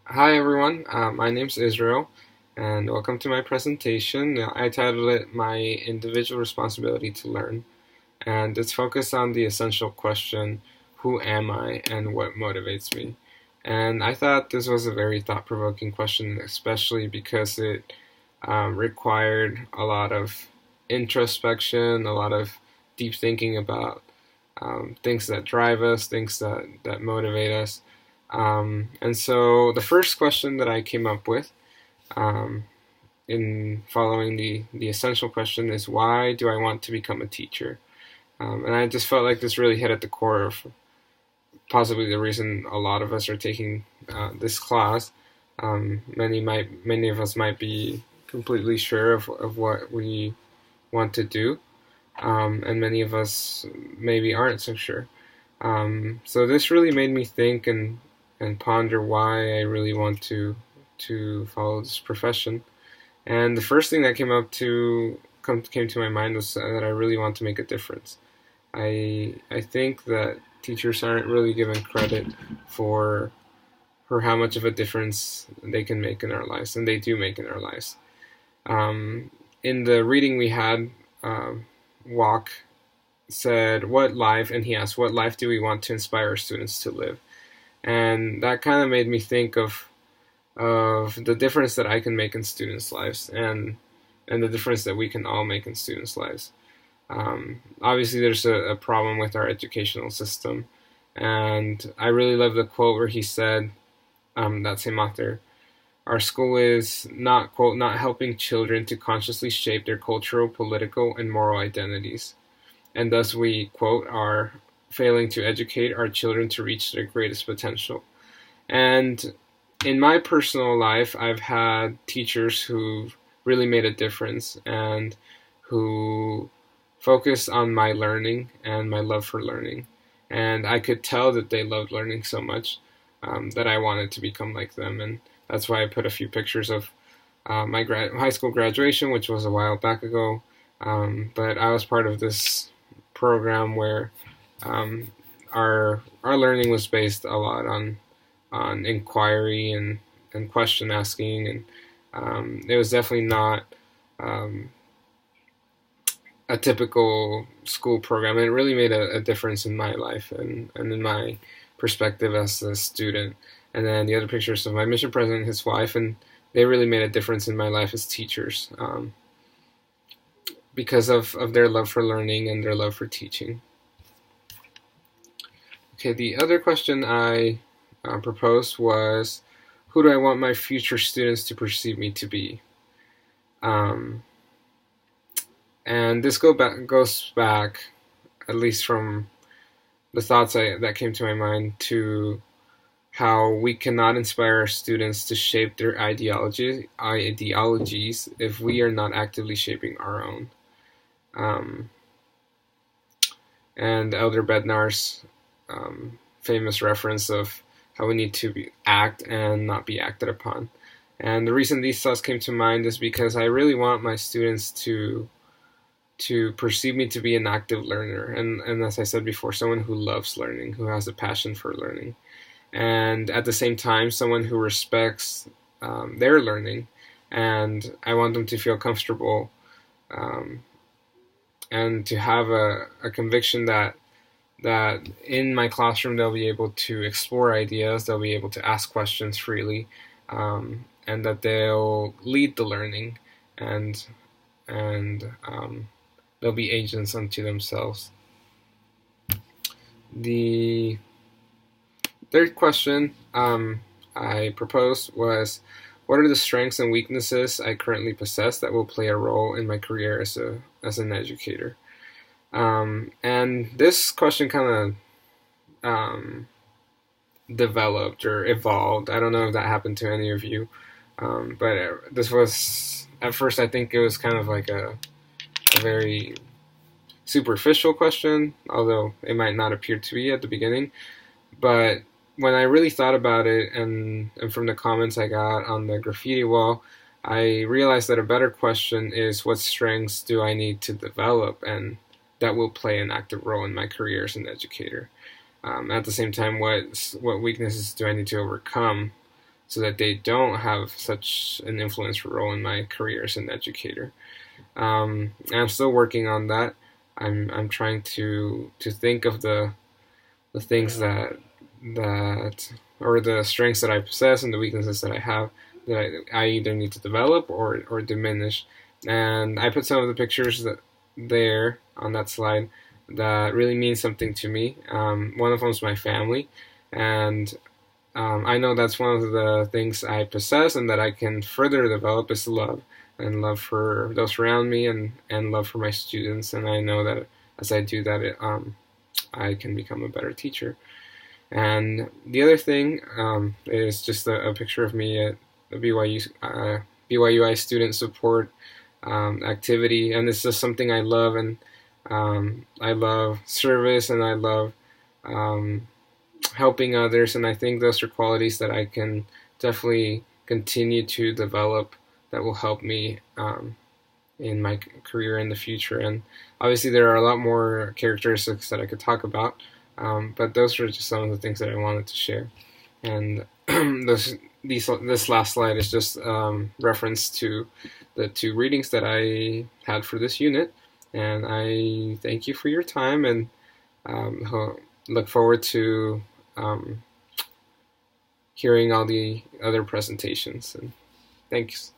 Hi everyone, my name's Israel, and welcome to my presentation. I titled it My Individual Responsibility to Learn, and it's focused on the essential question, who am I and what motivates me? And I thought this was a very thought-provoking question, especially because it required a lot of introspection, a lot of deep thinking about things that drive us, things that motivate us. And so the first question that I came up with um, in following the essential question is, why do I want to become a teacher? And I just felt like this really hit at the core of possibly the reason a lot of us are taking this class. Many of us might be completely sure of what we want to do, and many of us maybe aren't so sure. So this really made me think and ponder why I really want to follow this profession. And the first thing that came to my mind was that I really want to make a difference. I think that teachers aren't really given credit for for how much of a difference they can make in our lives, and they do make in our lives. Um, in the reading we had, Walk said, "What life?" and he asked, "What life do we want to inspire our students to live?" And that kind of made me think of the difference that I can make in students' lives, and the difference that we can all make in students' lives. Obviously, there's a problem with our educational system, and I really love the quote where he said, that same author, "Our school is not, quote, not helping children to consciously shape their cultural, political, and moral identities, and thus we, quote, are failing to educate our children to reach their greatest potential." And in my personal life, I've had teachers who really made a difference and who focused on my learning and my love for learning. And I could tell that they loved learning so much that I wanted to become like them. And that's why I put a few pictures of my high school graduation, which was a while back ago. But I was part of this program where um, our learning was based a lot on inquiry and question asking, and it was definitely not um, a typical school program. And it really made a difference in my life and in my perspective as a student. And then the other pictures of my mission president and his wife, and they really made a difference in my life as teachers, because of their love for learning and their love for teaching. Okay, the other question I proposed was, who do I want my future students to perceive me to be? Um, and this goes back, at least from the thoughts that came to my mind, to how we cannot inspire our students to shape their ideologies if we are not actively shaping our own. Um, and Elder Bednar's famous reference of how we need to act and not be acted upon. And the reason these thoughts came to mind is because I really want my students to perceive me to be an active learner, and as I said before, someone who loves learning, who has a passion for learning, and at the same time, someone who respects their learning. And I want them to feel comfortable, um, and to have a conviction that in my classroom they'll be able to explore ideas, they'll be able to ask questions freely, and that they'll lead the learning, and and they'll be agents unto themselves. The third question I proposed was, what are the strengths and weaknesses I currently possess that will play a role in my career as an educator? And this question kind of developed or evolved. I don't know if that happened to any of you, but this was, at first, I think it was kind of like a very superficial question, although it might not appear to be at the beginning. But when I really thought about it, and from the comments I got on the graffiti wall, I realized that a better question is, what strengths do I need to develop and that will play an active role in my career as an educator? At the same time, what weaknesses do I need to overcome so that they don't have such an influential role in my career as an educator. I'm still working on that. I'm trying to think of the things that or the strengths that I possess and the weaknesses that I have that I either need to develop or diminish. And I put some of the pictures there on that slide that really mean something to me. One of them is my family, and I know that's one of the things I possess and that I can further develop is love and love for those around me and love for my students. And I know that as I do that, I can become a better teacher. And the other thing is just a picture of me at the BYUI student support activity, and this is something I love, and I love service, and I love um, helping others, and I think those are qualities that I can definitely continue to develop that will help me in my career in the future. And obviously, there are a lot more characteristics that I could talk about, but those are just some of the things that I wanted to share. And this last slide is just reference to the 2 readings that I had for this unit. And I thank you for your time, and look forward to hearing all the other presentations. And thanks.